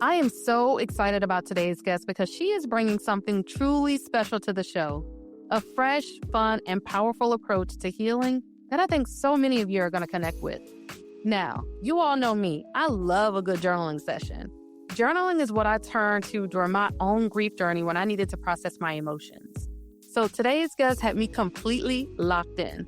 I am so excited about today's guest because she is bringing something truly special to the show. A fresh, fun, and powerful approach to healing that I think so many of you are going to connect with. Now, you all know me. I love a good journaling session. Journaling is what I turned to during my own grief journey when I needed to process my emotions. So today's guest had me completely locked in.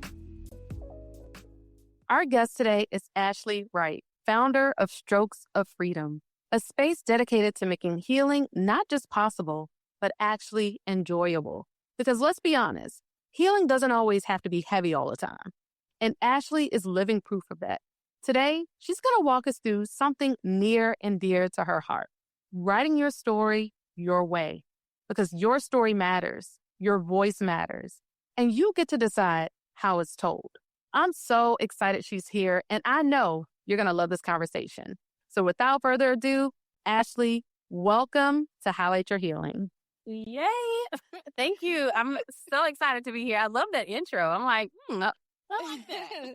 Our guest today is Ashley Wright, founder of Strokes of Freedom, a space dedicated to making healing not just possible, but actually enjoyable. Because let's be honest, healing doesn't always have to be heavy all the time. And Ashley is living proof of that. Today, she's going to walk us through something near and dear to her heart, writing your story your way. Because your story matters, your voice matters, and you get to decide how it's told. I'm so excited she's here, and I know you're going to love this conversation. So without further ado, Ashley, welcome to Highlight Your Healing. Yay. Thank you. I'm so excited to be here. I love that intro. I'm like, I like that.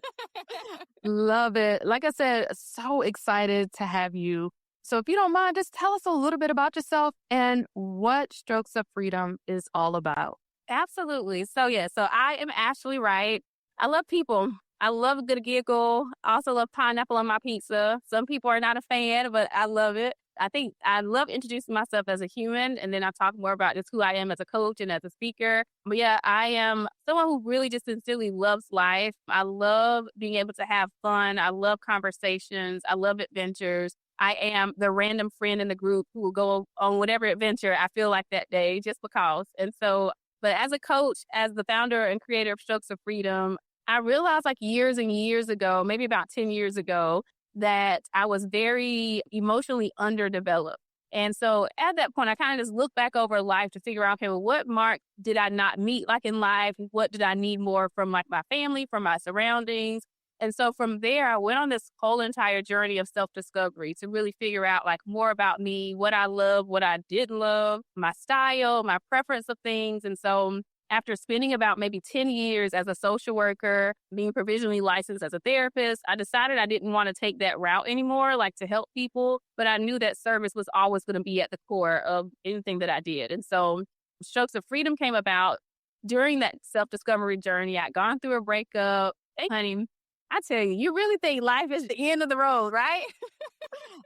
Love it. Like I said, so excited to have you. So if you don't mind, just tell us a little bit about yourself and what Strokes of Freedom is all about. Absolutely. So I am Ashley Wright. I love people. I love a good giggle. I also love pineapple on my pizza. Some people are not a fan, but I love it. I think I love introducing myself as a human, and then I talk more about just who I am as a coach and as a speaker. But yeah, I am someone who really just sincerely loves life. I love being able to have fun. I love conversations. I love adventures. I am the random friend in the group who will go on whatever adventure I feel like that day just because. But as a coach, as the founder and creator of Strokes of Freedom, I realized like years and years ago, maybe about 10 years ago, that I was very emotionally underdeveloped. And so at that point, I kind of just looked back over life to figure out, okay, well, what mark did I not meet like in life? What did I need more from like my family, from my surroundings? And so from there, I went on this whole entire journey of self-discovery to really figure out like more about me, what I love, what I didn't love, my style, my preference of things. And so after spending about maybe 10 years as a social worker, being provisionally licensed as a therapist, I decided I didn't want to take that route anymore, like to help people. But I knew that service was always going to be at the core of anything that I did. And so Strokes of Freedom came about during that self-discovery journey. I'd gone through a breakup. Hey, honey, I tell you, you really think life is the end of the road, right?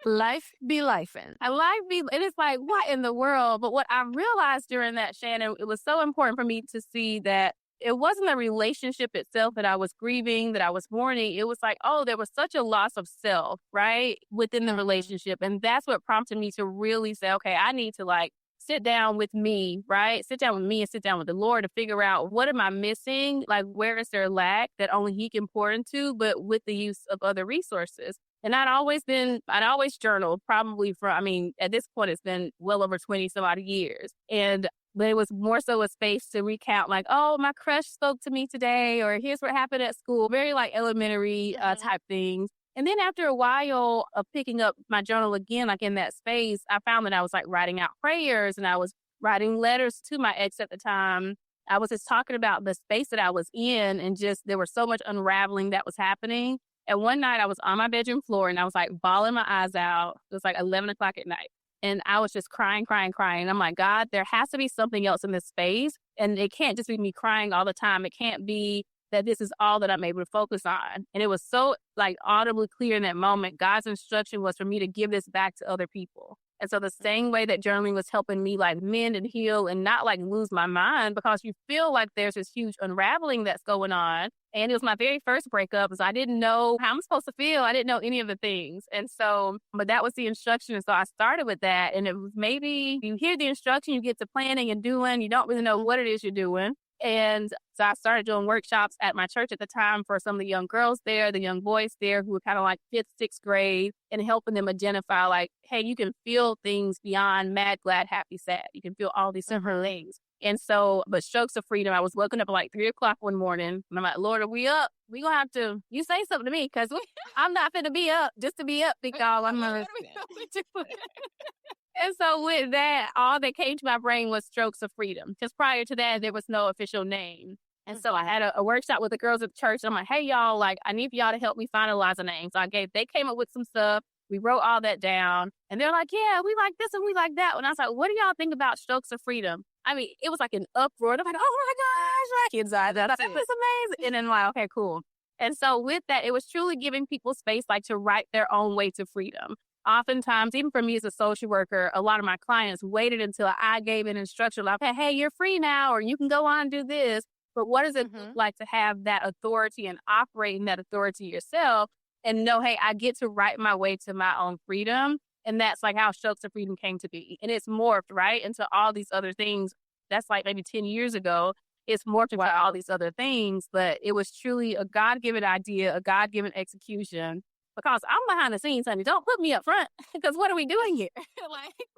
Life be lifing. And it's like, what in the world? But what I realized during that, Shannon, it was so important for me to see that it wasn't the relationship itself that I was grieving, that I was mourning. It was like, oh, there was such a loss of self, right, within the relationship. And that's what prompted me to really say, okay, I need to like sit down with me, right? Sit down with me and sit down with the Lord to figure out what am I missing? Like, where is there lack that only He can pour into, but with the use of other resources. And I'd always journaled probably at this point, it's been well over 20 some odd years. But it was more so a space to recount like, oh, my crush spoke to me today, or here's what happened at school, very like elementary type things. And then after a while of picking up my journal again, like in that space, I found that I was like writing out prayers and I was writing letters to my ex at the time. I was just talking about the space that I was in and just there was so much unraveling that was happening. And one night I was on my bedroom floor and I was like bawling my eyes out. It was like 11 o'clock at night. And I was just crying. And I'm like, God, there has to be something else in this space. And it can't just be me crying all the time. It can't be that this is all that I'm able to focus on. And it was so like audibly clear in that moment. God's instruction was for me to give this back to other people. And so the same way that journaling was helping me like mend and heal and not like lose my mind, because you feel like there's this huge unraveling that's going on. And it was my very first breakup, so I didn't know how I'm supposed to feel. I didn't know any of the things. And so, but that was the instruction. And so I started with that. And it was maybe you hear the instruction, you get to planning and doing, you don't really know what it is you're doing. And so I started doing workshops at my church at the time for some of the young girls there, the young boys there who were kind of like 5th, 6th grade, and helping them identify like, hey, you can feel things beyond mad, glad, happy, sad. You can feel all these different things. And so, but Strokes of Freedom, I was waking up at like 3 o'clock one morning and I'm like, Lord, are we up? We gonna have to, you say something to me because I'm not finna be up just to be up because I'm gonna. And so with that, all that came to my brain was Strokes of Freedom. Because prior to that, there was no official name. And so I had a workshop with the girls at the church. And I'm like, hey, y'all, like, I need for y'all to help me finalize a name. So they came up with some stuff. We wrote all that down. And they're like, yeah, we like this and we like that. And I was like, what do y'all think about strokes of freedom? I mean, it was like an uproar. They're like, oh my gosh, my kids are that. That was amazing. And then like, okay, cool. And so with that, it was truly giving people space like to write their own way to freedom. Oftentimes, even for me as a social worker, a lot of my clients waited until I gave an instruction like, hey, you're free now, or you can go on and do this. But what does it look like to have that authority and operate in that authority yourself and know, hey, I get to write my way to my own freedom. And that's like how Strokes of Freedom came to be. And it's morphed, right, into all these other things. That's like maybe 10 years ago. It's morphed into all these other things. But it was truly a God-given idea, a God-given execution. Because I'm behind the scenes, honey. Don't put me up front because what are we doing here?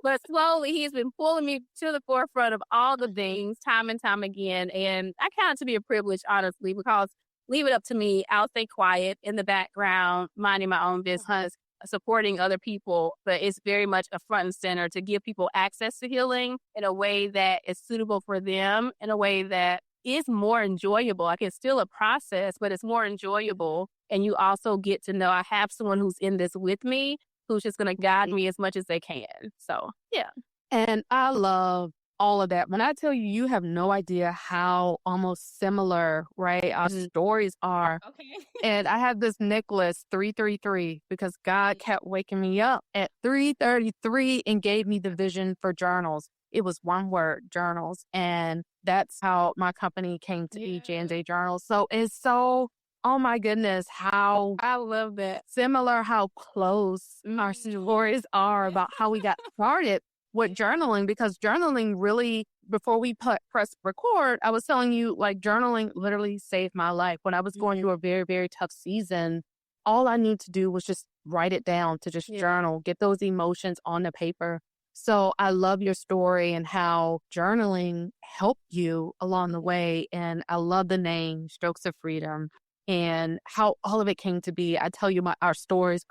But slowly, he's been pulling me to the forefront of all the things time and time again. And I count it to be a privilege, honestly, because leave it up to me. I'll stay quiet in the background, minding my own business, supporting other people. But it's very much a front and center to give people access to healing in a way that is suitable for them, in a way that is more enjoyable. Like it's still a process, but it's more enjoyable. And you also get to know I have someone who's in this with me, who's just going to guide me as much as they can. So, yeah. And I love all of that. When I tell you, you have no idea how almost similar, right, our stories are. Okay. And I have this necklace, 333, because God kept waking me up at 3:33 and gave me the vision for journals. It was one word, journals. And that's how my company came to be, J&J Journals. So it's so, oh my goodness, how I love that. similar, how close our stories are about how we got started with journaling, because journaling really, before we press record, I was telling you, like, journaling literally saved my life. When I was going through a very, very tough season, all I need to do was just write it down, to just journal, get those emotions on the paper. So I love your story and how journaling helped you along the way. And I love the name Strokes of Freedom and how all of it came to be. I tell you, our stories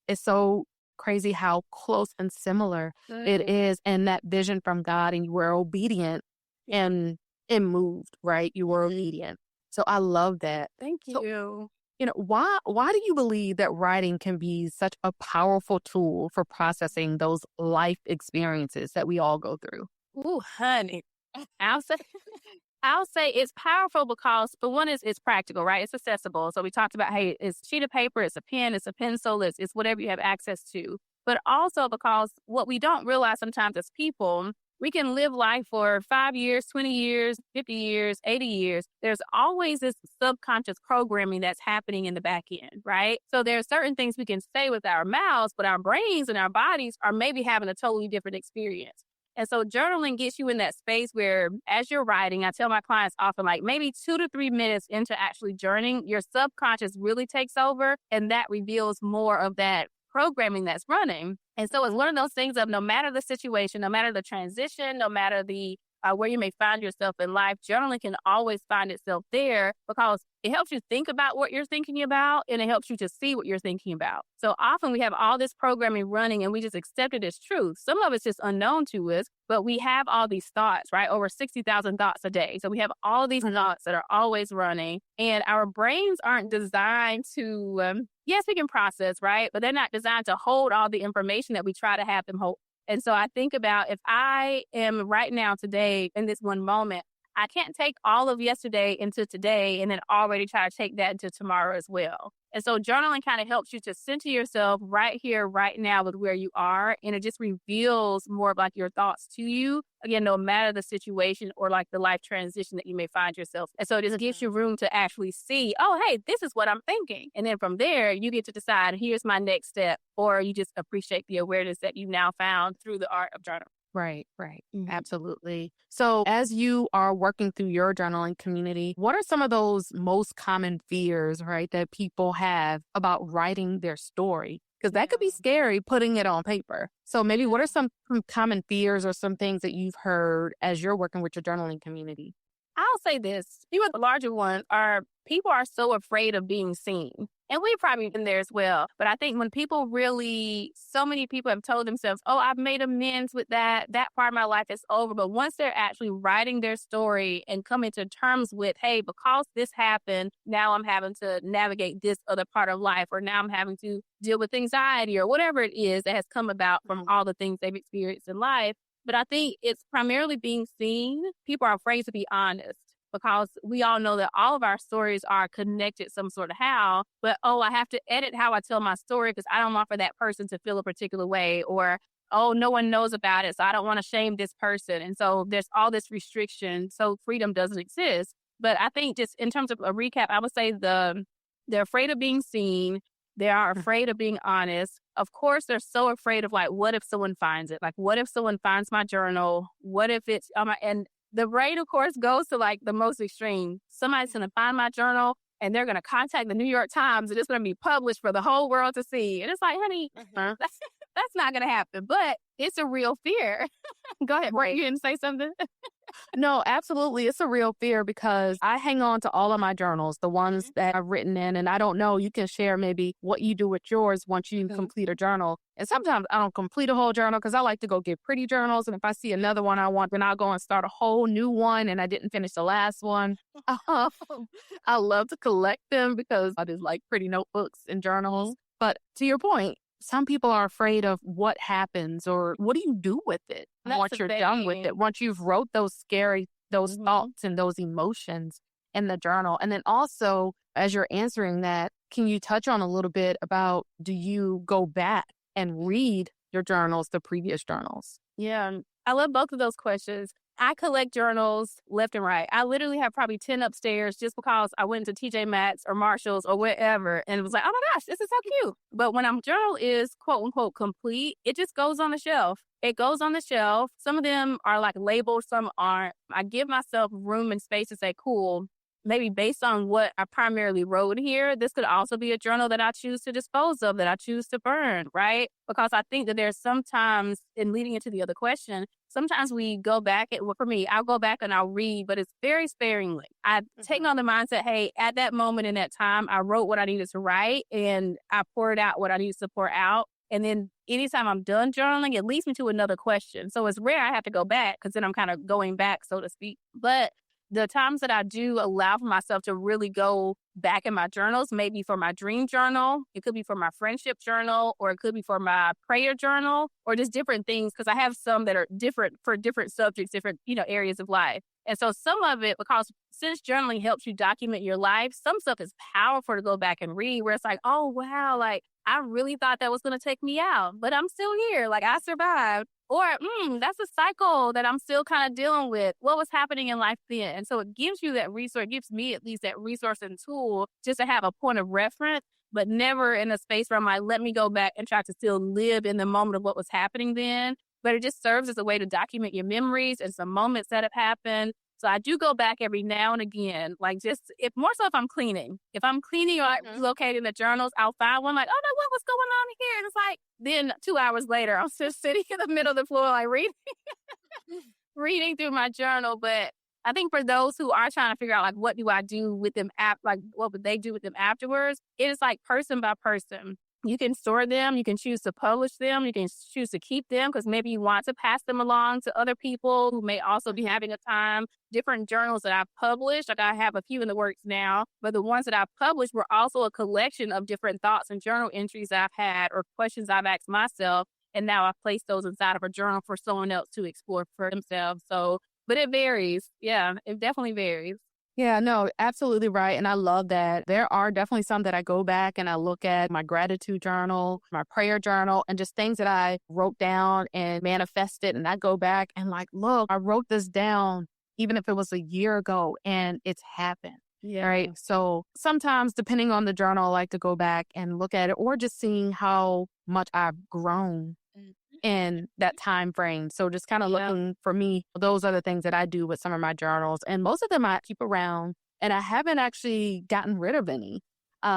it's so crazy how close and similar it is. And that vision from God, and you were obedient and it moved, right? You were obedient. So I love that. Thank you. So, why do you believe that writing can be such a powerful tool for processing those life experiences that we all go through? Ooh, honey. I'll say it's powerful because, for one, it's practical, right? It's accessible. So we talked about, hey, it's a sheet of paper, it's a pen, it's a pencil, it's whatever you have access to. But also because what we don't realize sometimes as people, we can live life for 5 years, 20 years, 50 years, 80 years. There's always this subconscious programming that's happening in the back end, right? So there are certain things we can say with our mouths, but our brains and our bodies are maybe having a totally different experience. And so journaling gets you in that space where, as you're writing, I tell my clients often, like maybe 2 to 3 minutes into actually journaling, your subconscious really takes over, and that reveals more of that programming that's running. And so it's one of those things of, no matter the situation, no matter the transition, no matter the where you may find yourself in life, journaling can always find itself there because it helps you think about what you're thinking about, and it helps you to see what you're thinking about. So often we have all this programming running and we just accept it as truth. Some of it's just unknown to us, but we have all these thoughts, right? Over 60,000 thoughts a day. So we have all these thoughts that are always running, and our brains aren't designed to, yes, we can process, right? But they're not designed to hold all the information that we try to have them hold. And so I think about, if I am right now today in this one moment, I can't take all of yesterday into today and then already try to take that into tomorrow as well. And so journaling kind of helps you to center yourself right here, right now with where you are. And it just reveals more of like your thoughts to you. Again, no matter the situation or like the life transition that you may find yourself. And so it just gives you room to actually see, oh, hey, this is what I'm thinking. And then from there, you get to decide, here's my next step. Or you just appreciate the awareness that you've now found through the art of journaling. Right. Absolutely. So as you are working through your journaling community, what are some of those most common fears, right, that people have about writing their story? Because that could be scary, putting it on paper. So maybe what are some common fears or some things that you've heard as you're working with your journaling community? I'll say this. The larger ones are, people are so afraid of being seen. And we've probably been there as well. But I think when people really, so many people have told themselves, oh, I've made amends with that. That part of my life is over. But once they're actually writing their story and coming to terms with, hey, because this happened, now I'm having to navigate this other part of life, or now I'm having to deal with anxiety or whatever it is that has come about from all the things they've experienced in life. But I think it's primarily being seen. People are afraid to be honest, because we all know that all of our stories are connected some sort of how, but, oh, I have to edit how I tell my story because I don't want for that person to feel a particular way, or, oh, no one knows about it, so I don't want to shame this person. And so there's all this restriction, so freedom doesn't exist. But I think just in terms of a recap, I would say they're afraid of being seen. They are afraid of being honest. Of course, they're so afraid of, like, what if someone finds it? Like, what if someone finds my journal? What if it's, and the brain, of course, goes to like the most extreme. Somebody's going to find my journal and they're going to contact the New York Times and it's going to be published for the whole world to see. And it's like, honey, that's not going to happen. But it's a real fear. Go ahead, Bray. You didn't say something? No, absolutely. It's a real fear because I hang on to all of my journals, the ones that I've written in. And I don't know, you can share maybe what you do with yours once you complete a journal. And sometimes I don't complete a whole journal because I like to go get pretty journals. And if I see another one I want, then I'll go and start a whole new one. And I didn't finish the last one. I love to collect them because I just like pretty notebooks and journals. But to your point, some people are afraid of what happens or what do you do with it once you're done with it, once you've wrote those scary, those thoughts and those emotions in the journal. And then also, as you're answering that, can you touch on a little bit about, do you go back and read your journals, the previous journals? Yeah, I love both of those questions. I collect journals left and right. I literally have probably 10 upstairs just because I went to TJ Maxx or Marshall's or wherever and it was like, oh my gosh, this is so cute. But when a journal is quote unquote complete, it just goes on the shelf. It goes on the shelf. Some of them are like labeled, some aren't. I give myself room and space to say, cool, maybe based on what I primarily wrote here, this could also be a journal that I choose to dispose of, that I choose to burn, right? Because I think that there's sometimes, in leading into the other question, sometimes we go back, well, for me, I'll go back and I'll read, but it's very sparingly. I've taken on the mindset, hey, at that moment in that time, I wrote what I needed to write and I poured out what I needed to pour out. And then anytime I'm done journaling, it leads me to another question. So it's rare I have to go back because then I'm kind of going back, so to speak. But the times that I do allow for myself to really go back in my journals, maybe for my dream journal, it could be for my friendship journal, or it could be for my prayer journal, or just different things, because I have some that are different for different subjects, different, areas of life. And so some of it, because since journaling helps you document your life, some stuff is powerful to go back and read, where it's like, oh, wow, like I really thought that was going to take me out, but I'm still here. Like I survived. Or, that's a cycle that I'm still kind of dealing with. What was happening in life then? And so it gives you that resource, it gives me at least that resource and tool just to have a point of reference, but never in a space where I'm like, let me go back and try to still live in the moment of what was happening then. But it just serves as a way to document your memories and some moments that have happened. So I do go back every now and again, like just if I'm cleaning. If I'm cleaning or locating the journals, I'll find one like, oh no, what's going on here? And it's like, then 2 hours later, I'm just sitting in the middle of the floor, like reading through my journal. But I think for those who are trying to figure out like, what do I do with them? Like, what would they do with them afterwards? It is like person by person. You can store them. You can choose to publish them. You can choose to keep them because maybe you want to pass them along to other people who may also be having a time. Different journals that I've published, like I have a few in the works now, but the ones that I've published were also a collection of different thoughts and journal entries I've had or questions I've asked myself. And now I've placed those inside of a journal for someone else to explore for themselves. So, but it varies. Yeah, it definitely varies. Yeah, no, absolutely right. And I love that. There are definitely some that I go back and I look at my gratitude journal, my prayer journal, and just things that I wrote down and manifested. And I go back and like, look, I wrote this down, even if it was a year ago, and it's happened. Yeah. Right. So sometimes, depending on the journal, I like to go back and look at it or just seeing how much I've grown in that time frame. So just kind of looking for me, those are the things that I do with some of my journals. And most of them I keep around and I haven't actually gotten rid of any.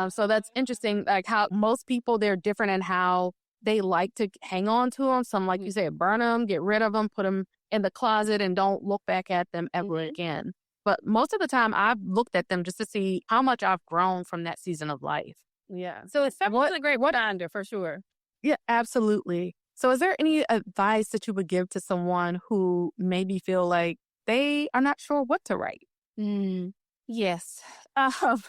So that's interesting, like how most people, they're different in how they like to hang on to them. Some, like you say, burn them, get rid of them, put them in the closet and don't look back at them ever again. But most of the time I've looked at them just to see how much I've grown from that season of life. Yeah. So It's what, a great what, reminder for sure. yeah, absolutely. So is there any advice that you would give to someone who maybe feel like they are not sure what to write? Mm, yes. Um,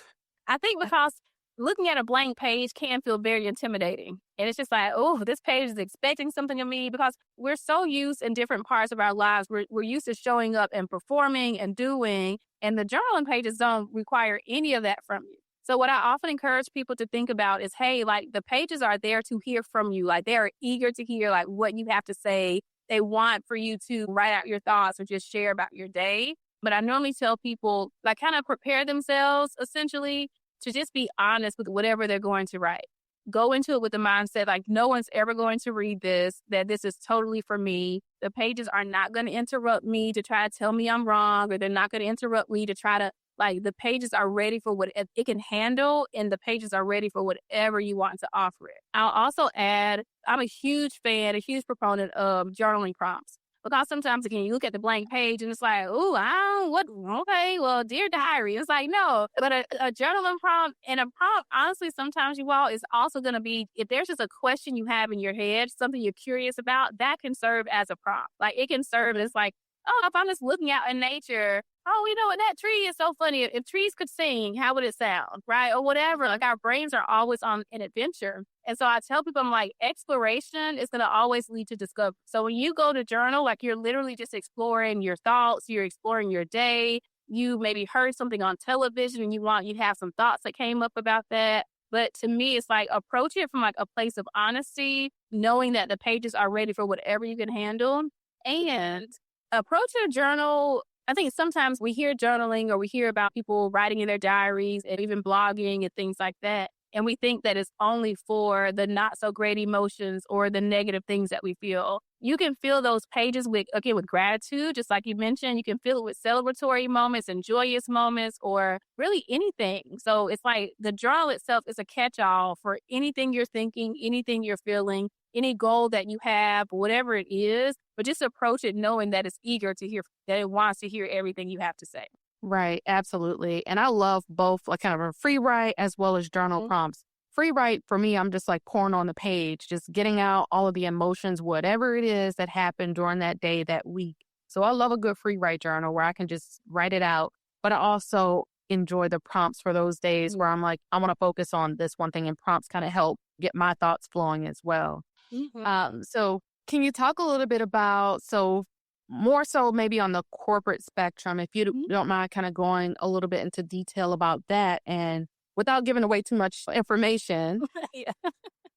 I think because looking at a blank page can feel very intimidating. And it's just like, oh, this page is expecting something of me because we're so used in different parts of our lives. We're used to showing up and performing and doing, and the journaling pages don't require any of that from you. So what I often encourage people to think about is, hey, like the pages are there to hear from you. Like they are eager to hear like what you have to say. They want for you to write out your thoughts or just share about your day. But I normally tell people, like, kind of prepare themselves essentially to just be honest with whatever they're going to write. Go into it with the mindset, like, no one's ever going to read this, that this is totally for me. The pages are not going to interrupt me to try to tell me I'm wrong, or they're not going to interrupt me to try to, like, the pages are ready for what it can handle, and the pages are ready for whatever you want to offer it. I'll also add, I'm a huge fan, a huge proponent of journaling prompts. Because sometimes, again, you look at the blank page and it's like, oh, I don't, what, okay, well, dear diary. It's like, no, but a journaling prompt and a prompt, honestly, sometimes you all is also going to be, if there's just a question you have in your head, something you're curious about, that can serve as a prompt. Like it can serve as like, oh, if I'm just looking out in nature, oh, you know what, that tree is so funny. If trees could sing, how would it sound? Right. Or whatever. Like our brains are always on an adventure. And so I tell people, I'm like, exploration is going to always lead to discovery. So when you go to journal, like you're literally just exploring your thoughts, you're exploring your day. You maybe heard something on television and you have some thoughts that came up about that. But to me, it's like approach it from like a place of honesty, knowing that the pages are ready for whatever you can handle, and approach a journal. I think sometimes we hear journaling or we hear about people writing in their diaries and even blogging and things like that. And we think that it's only for the not so great emotions or the negative things that we feel. You can fill those pages with, again, with gratitude, just like you mentioned. You can fill it with celebratory moments and joyous moments or really anything. So it's like the journal itself is a catch-all for anything you're thinking, anything you're feeling, any goal that you have, whatever it is, but just approach it knowing that it's eager to hear, that it wants to hear everything you have to say. Right, absolutely. And I love both like kind of a free write as well as journal Mhm. prompts. Free write for me, I'm just like pouring on the page, just getting out all of the emotions, whatever it is that happened during that day, that week. So I love a good free write journal where I can just write it out. But I also enjoy the prompts for those days where I'm like, I want to focus on this one thing, and prompts kind of help get my thoughts flowing as well. Mhm. So can you talk a little bit about, so more so maybe on the corporate spectrum, if you Mhm. don't mind kind of going a little bit into detail about that, and without giving away too much information, Yeah.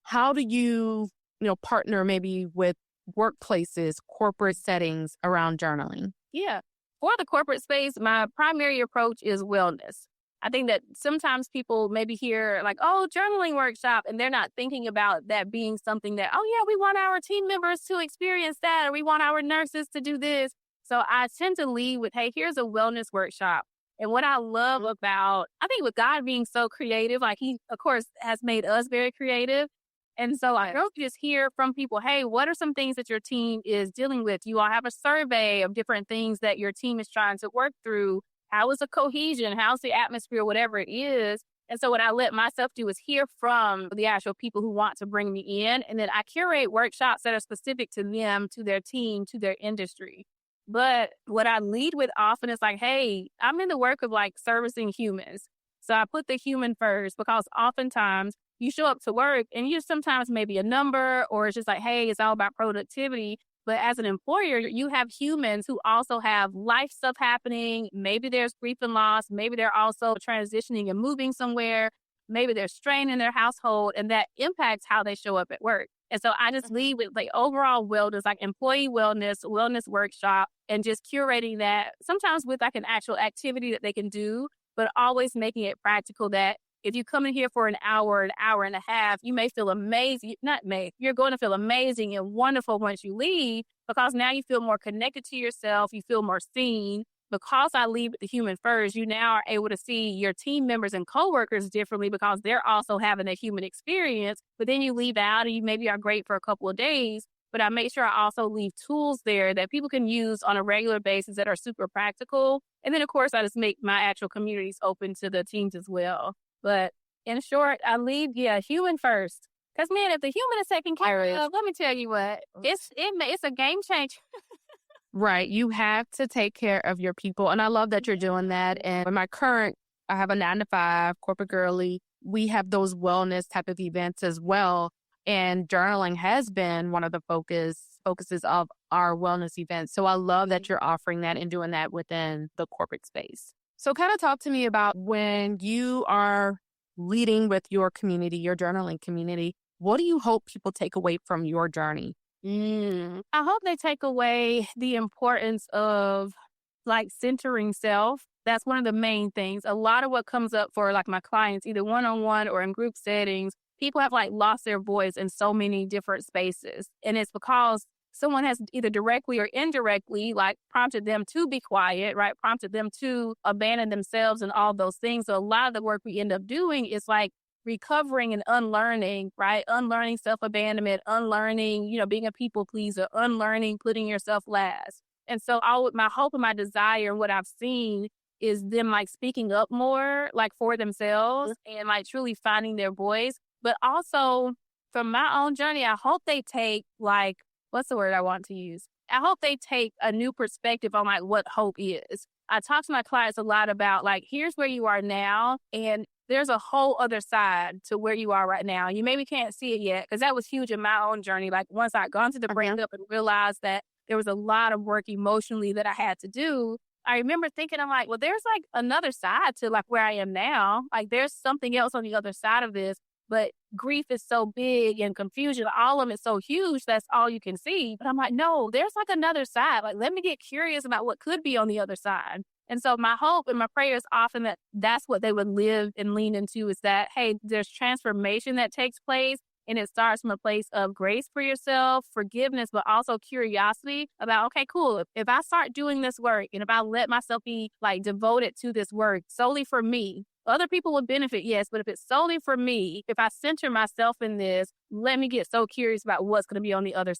how do you partner maybe with workplaces, corporate settings around journaling? Yeah. For the corporate space, my primary approach is wellness. I think that sometimes people maybe hear like, oh, journaling workshop, and they're not thinking about that being something that, oh, yeah, we want our team members to experience that, or we want our nurses to do this. So I tend to lead with, hey, here's a wellness workshop. And what I love about, I think with God being so creative, like he, of course, has made us very creative. And so I hope you just hear from people, hey, what are some things that your team is dealing with? You all have a survey of different things that your team is trying to work through. How is the cohesion? How's the atmosphere? Whatever it is. And so what I let myself do is hear from the actual people who want to bring me in. And then I curate workshops that are specific to them, to their team, to their industry. But what I lead with often is like, hey, I'm in the work of like servicing humans. So I put the human first because oftentimes you show up to work and you sometimes maybe a number, or it's just like, hey, it's all about productivity. But as an employer, you have humans who also have life stuff happening. Maybe there's grief and loss. Maybe they're also transitioning and moving somewhere. Maybe there's strain in their household, and that impacts how they show up at work. And so I just lead with like overall wellness, like employee wellness workshop, and just curating that sometimes with like an actual activity that they can do, but always making it practical that if you come in here for an hour and a half, you may feel amazing. Not may, you're going to feel amazing and wonderful once you leave, because now you feel more connected to yourself. You feel more seen. Because I leave with the human first, you now are able to see your team members and coworkers differently because they're also having a human experience. But then you leave out and you maybe are great for a couple of days. But I make sure I also leave tools there that people can use on a regular basis that are super practical. And then, of course, I just make my actual communities open to the teams as well. But In short, I leave, human first. Because, man, if the human is taken care of, let me tell you what, it's a game changer. Right. You have to take care of your people. And I love that you're doing that. And in my current, I have a 9 to 5 corporate girly. We have those wellness type of events as well. And journaling has been one of the focuses of our wellness events. So I love that you're offering that and doing that within the corporate space. So kind of talk to me about when you are leading with your community, your journaling community, what do you hope people take away from your journey? I hope they take away the importance of like centering self. That's one of the main things. A lot of what comes up for like my clients, either one-on-one or in group settings, people have like lost their voice in so many different spaces. And it's because someone has either directly or indirectly like prompted them to be quiet, right? Prompted them to abandon themselves and all those things. So a lot of the work we end up doing is like recovering and unlearning, right? Unlearning self-abandonment, unlearning, being a people pleaser, unlearning putting yourself last. And so my hope and my desire and what I've seen is them like speaking up more like for themselves and like truly finding their voice. But also from my own journey, I hope they take like, what's the word I want to use? I hope they take a new perspective on like what hope is. I talk to my clients a lot about like, here's where you are now. And there's a whole other side to where you are right now. You maybe can't see it yet because that was huge in my own journey. Like once I gone through the breakup and realized that there was a lot of work emotionally that I had to do, I remember thinking, I'm like, well, there's like another side to like where I am now. Like there's something else on the other side of this. But grief is so big and confusion, all of it's so huge, that's all you can see. But I'm like, no, there's like another side. Like, let me get curious about what could be on the other side. And so my hope and my prayer is often that that's what they would live and lean into is that, hey, there's transformation that takes place. And it starts from a place of grace for yourself, forgiveness, but also curiosity about, okay, cool. If I start doing this work and if I let myself be like devoted to this work solely for me, other people will benefit, yes, but if it's solely for me, if I center myself in this, let me get so curious about what's going to be on the other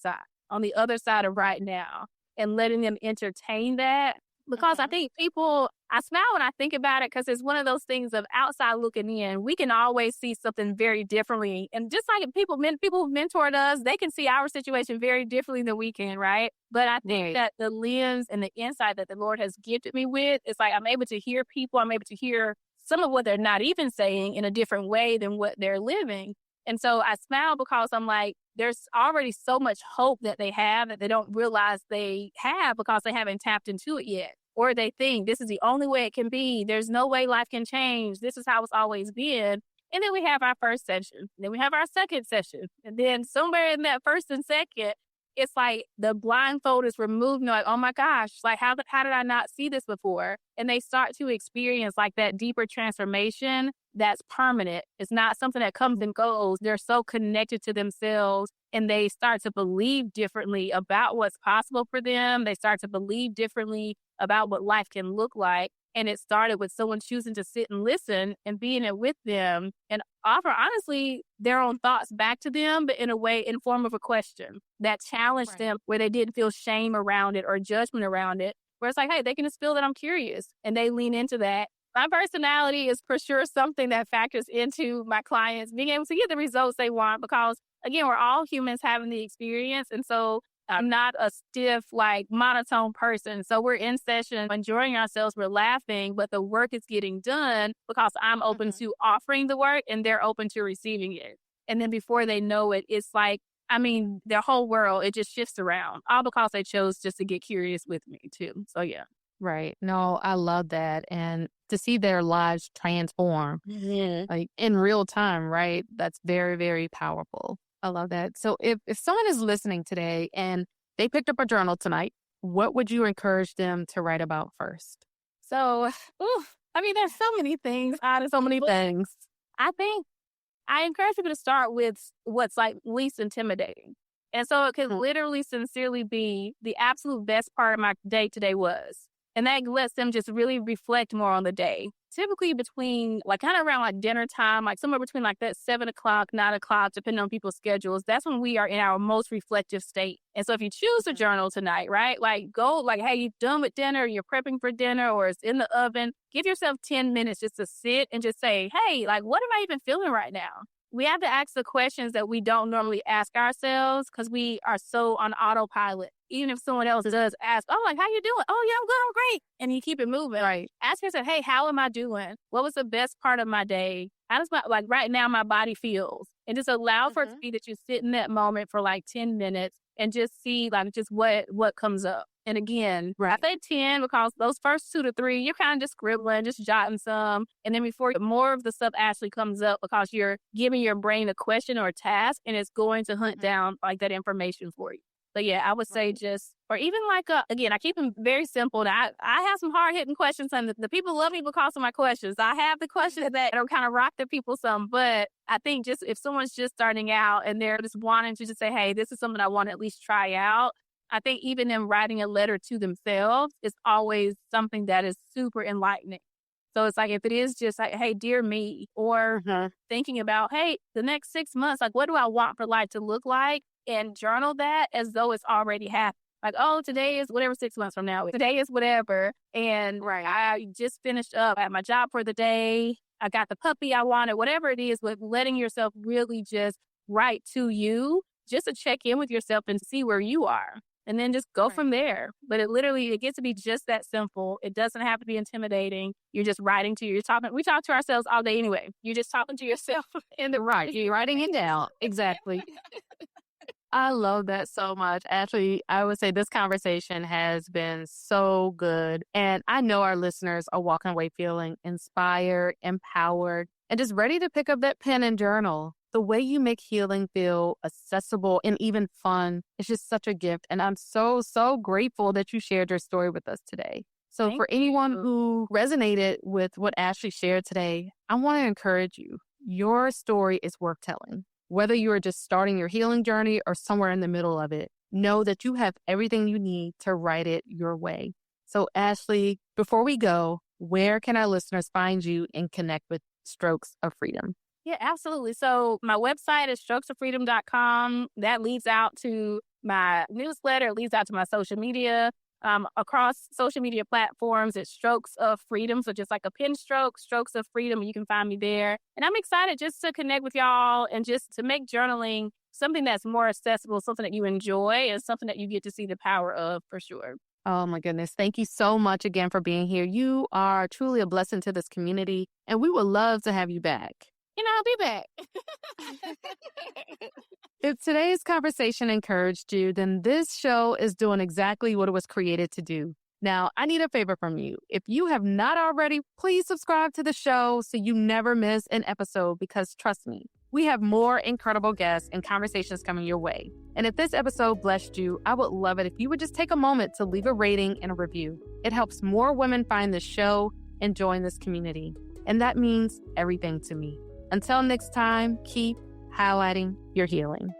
side of right now, and letting them entertain that. Because I think I smile when I think about it because it's one of those things of outside looking in. We can always see something very differently. And just like people who've mentored us, they can see our situation very differently than we can, right? But I think that the lens and the insight that the Lord has gifted me with, it's like I'm able to hear people, I'm able to hear some of what they're not even saying in a different way than what they're living. And so I smile because I'm like, there's already so much hope that they have that they don't realize they have because they haven't tapped into it yet. Or they think this is the only way it can be. There's no way life can change. This is how it's always been. And then we have our first session. Then we have our second session. And then somewhere in that first and second, it's like the blindfold is removed. And they're like, oh my gosh, like how did I not see this before? And they start to experience like that deeper transformation that's permanent. It's not something that comes and goes. They're so connected to themselves and they start to believe differently about what's possible for them. They start to believe differently about what life can look like. And it started with someone choosing to sit and listen and be in it with them and offer, honestly, their own thoughts back to them, but in a way, in form of a question that challenged them where they didn't feel shame around it or judgment around it. Where it's like, hey, they can just feel that I'm curious and they lean into that. My personality is for sure something that factors into my clients being able to get the results they want because, again, we're all humans having the experience. And so I'm not a stiff, like monotone person. So we're in session, enjoying ourselves, we're laughing, but the work is getting done because I'm open to offering the work and they're open to receiving it. And then before they know it, it's like, their whole world, it just shifts around, all because they chose just to get curious with me too. So yeah. Right. No, I love that. And to see their lives transform like in real time, right? That's very, very powerful. I love that. So if someone is listening today and they picked up a journal tonight, what would you encourage them to write about first? So, there's so many things. There's so many things. I think I encourage people to start with what's like least intimidating. And so it could literally sincerely be the absolute best part of my day today was And that lets them just really reflect more on the day. Typically between kind of around dinner time, somewhere between that 7 o'clock, 9 o'clock, depending on people's schedules, that's when we are in our most reflective state. And so if you choose to journal tonight, right? Go hey, you're done with dinner, you're prepping for dinner, or it's in the oven. Give yourself 10 minutes just to sit and just say, hey, what am I even feeling right now? We have to ask the questions that we don't normally ask ourselves because we are so on autopilot. Even if someone else does ask, how you doing? Oh, yeah, I'm good. I'm great. And you keep it moving. Right. Ask yourself, hey, how am I doing? What was the best part of my day? How does right now my body feels? And just allow for it to be that you sit in that moment for 10 minutes and just see just what comes up. And again, I say 10 because those first 2 to 3, you're kind of just scribbling, just jotting some. And then before more of the stuff actually comes up because you're giving your brain a question or a task and it's going to hunt down that information for you. But yeah, I would say or even again, I keep them very simple. Now, I have some hard hitting questions and the people love me because of my questions. I have the questions that are kind of rock the people some, but I think just if someone's just starting out and they're just wanting to just say, hey, this is something I want to at least try out. I think even them writing a letter to themselves is always something that is super enlightening. So it's if it is just hey, dear me, or thinking about, hey, the next 6 months, what do I want for life to look like? And journal that as though it's already happened. Today is whatever 6 months from now. Today is whatever. And I just finished up at my job for the day. I got the puppy I wanted, whatever it is, but letting yourself really just write to you, just to check in with yourself and see where you are. And then just go from there. But it gets to be just that simple. It doesn't have to be intimidating. You're just writing to you. We talk to ourselves all day anyway. You're just talking to yourself in the You're writing it down. Exactly. I love that so much. Actually, I would say this conversation has been so good. And I know our listeners are walking away feeling inspired, empowered, and just ready to pick up that pen and journal. The way you make healing feel accessible and even fun is just such a gift. And I'm so, so grateful that you shared your story with us today. So for anyone who resonated with what Ashley shared today, I want to encourage you. Your story is worth telling. Whether you are just starting your healing journey or somewhere in the middle of it, know that you have everything you need to write it your way. So Ashley, before we go, where can our listeners find you and connect with Strokes of Freedom? Yeah, absolutely. So my website is strokesoffreedom.com. That leads out to my newsletter, it leads out to my social media. Across social media platforms, it's Strokes of Freedom. So just like a pen stroke, Strokes of Freedom, you can find me there. And I'm excited just to connect with y'all and just to make journaling something that's more accessible, something that you enjoy, and something that you get to see the power of for sure. Oh my goodness. Thank you so much again for being here. You are truly a blessing to this community, and we would love to have you back. I'll be back. If today's conversation encouraged you, then this show is doing exactly what it was created to do. Now, I need a favor from you. If you have not already, please subscribe to the show so you never miss an episode, because trust me, we have more incredible guests and conversations coming your way. And if this episode blessed you, I would love it if you would just take a moment to leave a rating and a review. It helps more women find this show and join this community. And that means everything to me. Until next time, keep highlighting your healing.